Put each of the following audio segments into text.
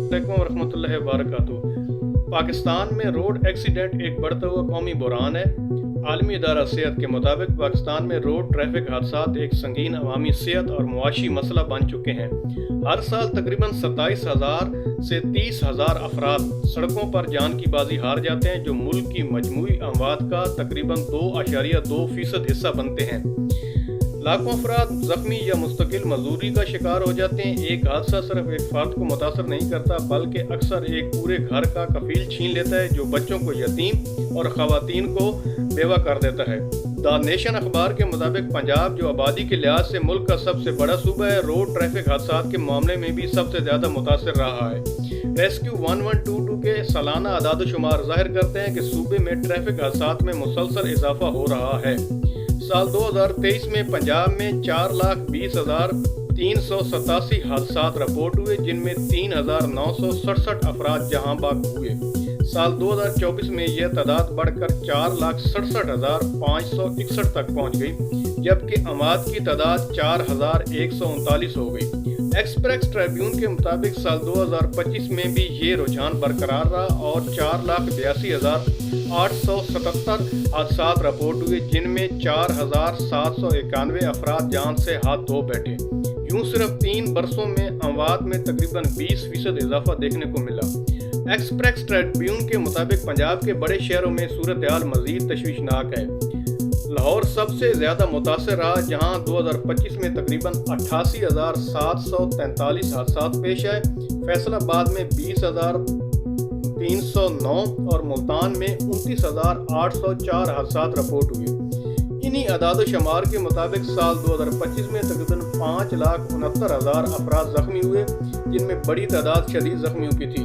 अस्सलामुअलैकुम वरहमतुल्लाहि वबरकातुहू। पाकिस्तान में रोड एक्सीडेंट एक बढ़ता हुआ कौमी बहरान है। आलमी इदारा सेहत के मुताबिक पाकिस्तान में रोड ट्रैफिक हादसात एक संगीन अवामी सेहत और मुआशी मसला बन चुके हैं। हर साल तकरीबन 27,000 से 30,000 अफराद सड़कों पर जान की बाजी हार जाते हैं, जो मुल्क की मजमूई अमवात का तकरीबन 2.2% हिस्सा बनते हैं। लाखों अफराद जख्मी या मुस्तकिल मजदूरी का शिकार हो जाते हैं। एक हादसा सिर्फ एक फर्द को मुतासर नहीं करता, बल्कि अक्सर एक पूरे घर का कफील छीन लेता है, जो बच्चों को यतीम और ख़वातीन को बेवा कर देता है। द नेशन अखबार के मुताबिक पंजाब, जो आबादी के लिहाज से मुल्क का सबसे बड़ा सूबा है, रोड ट्रैफिक हादसात के मामले में भी सबसे ज़्यादा मुतासर रहा है। रेस्क्यू 1122 के सालाना अदाद-ओ-शुमार ज़ाहिर करते हैं कि सूबे में ट्रैफिक हादसात में मुसलसल इजाफा हो रहा है। साल 2023 में पंजाब में 4,20,387 हादसात रिपोर्ट हुए, जिनमें 3,967 अफराद जहां बाग हुए। साल 2024 में यह तादाद बढ़कर 4,67,561 तक पहुंच गई, जबकि अमवात की तादाद 4,139 हो गई। एक्सप्रेस ट्रिब्यून के मुताबिक साल 2025 में भी ये रुझान बरकरार रहा और 4,82,877 हादसात रिपोर्ट हुए, जिनमें 4,791 अफराद जान से हाथ धो बैठे। यूं सिर्फ 3 बरसों में अमवात में तकरीबन 20% इजाफा देखने को मिला। एक्सप्रेस ट्रिब्यून के मुताबिक पंजाब के बड़े शहरों में सूरत हाल मजीद तशवीशनाक है। लाहौर सबसे ज़्यादा मुतासर रहा, जहां 2025 में तकरीबन 88,743 हादसात पेश आए। फैसलाबाद में 20,309 और मुल्तान में 29,804 हादसात रिपोर्ट हुए। इन्हीं अदाद-ओ-शुमार के मुताबिक साल 2025 में तकरीबन 5,69,000 अफराद जख्मी हुए, जिनमें बड़ी तादाद शदीद जख्मियों की थी।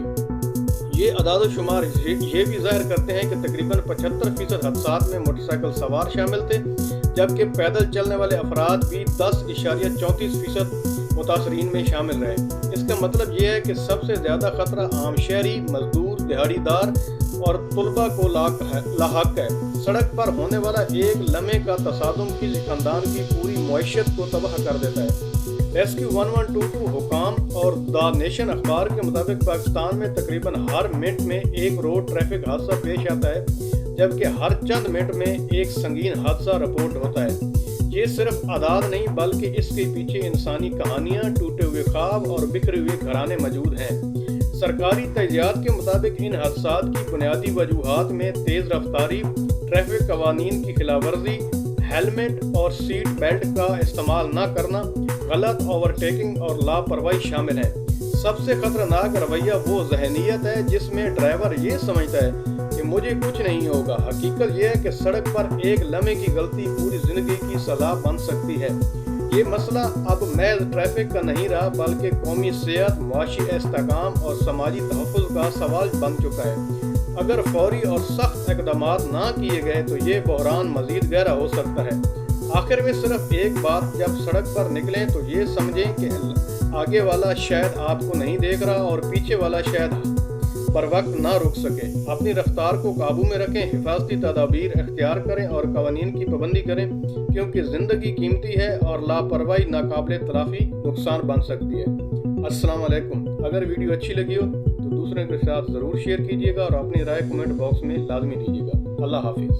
ये अदाद-ओ-शुमार ये भी ज़ाहिर करते हैं कि तकरीबन 75% हादसात में मोटरसाइकिल सवार शामिल थे, जबकि पैदल चलने वाले अफराद भी 10.34% मुतासरीन में शामिल रहे। इसका मतलब यह है कि सबसे ज़्यादा खतरा आम शहरी, मजदूर, दिहाड़ीदार और तुलबा को लाहक है। सड़क पर होने वाला एक लम्हे का तसादुम किसी खानदान की पूरी मईशत को तबाह कर देता है। रेस्क्यू 1122 हुकाम और द नेशन अखबार के मुताबिक पाकिस्तान में तकरीबन हर मिनट में एक रोड ट्रैफिक हादसा पेश आता है, जबकि हर चंद मिनट में एक संगीन हादसा रिपोर्ट होता है। ये सिर्फ आदाद नहीं, बल्कि इसके पीछे इंसानी कहानियाँ, टूटे हुए ख्वाब और बिखरे हुए घराने मौजूद हैं। सरकारी तजज़ियात के मुताबिक इन हादसात की बुनियादी वजूहात में तेज़ रफ्तारी, ट्रैफिक कवानीन की खिलाफवर्जी, हेलमेट और सीट बेल्ट का इस्तेमाल न करना, गलत ओवरटेकिंग और लापरवाही शामिल है। सबसे खतरनाक रवैया वो जहनीत है जिसमें ड्राइवर ये समझता है कि मुझे कुछ नहीं होगा। हकीकत यह है कि सड़क पर एक लम्हे की गलती पूरी जिंदगी की सजा बन सकती है। ये मसला अब महज ट्रैफिक का नहीं रहा, बल्कि कौमी सेहत, मुआशी इस्तेहकाम और समाजी तहफ़्फ़ुज़ का सवाल बन चुका है। अगर फौरी और सख्त इक़दामात ना किए गए तो ये बहरान मज़ीद गहरा हो सकता है। आखिर में सिर्फ एक बात, जब सड़क पर निकलें तो ये समझें कि आगे वाला शायद आपको नहीं देख रहा और पीछे वाला शायद पर वक्त ना रुक सके। अपनी रफ्तार को काबू में रखें, हिफाजती तदाबीर इख्तियार करें और कवानीन की पाबंदी करें, क्योंकि ज़िंदगी कीमती है और लापरवाही नाकाबिले तलाफ़ी नुकसान बन सकती है। अस्सलाम वालेकुम। अगर वीडियो अच्छी लगी हो तो दूसरों के साथ ज़रूर शेयर कीजिएगा और अपनी राय कमेंट बॉक्स में लाजमी दीजिएगा। अल्लाह हाफिज़।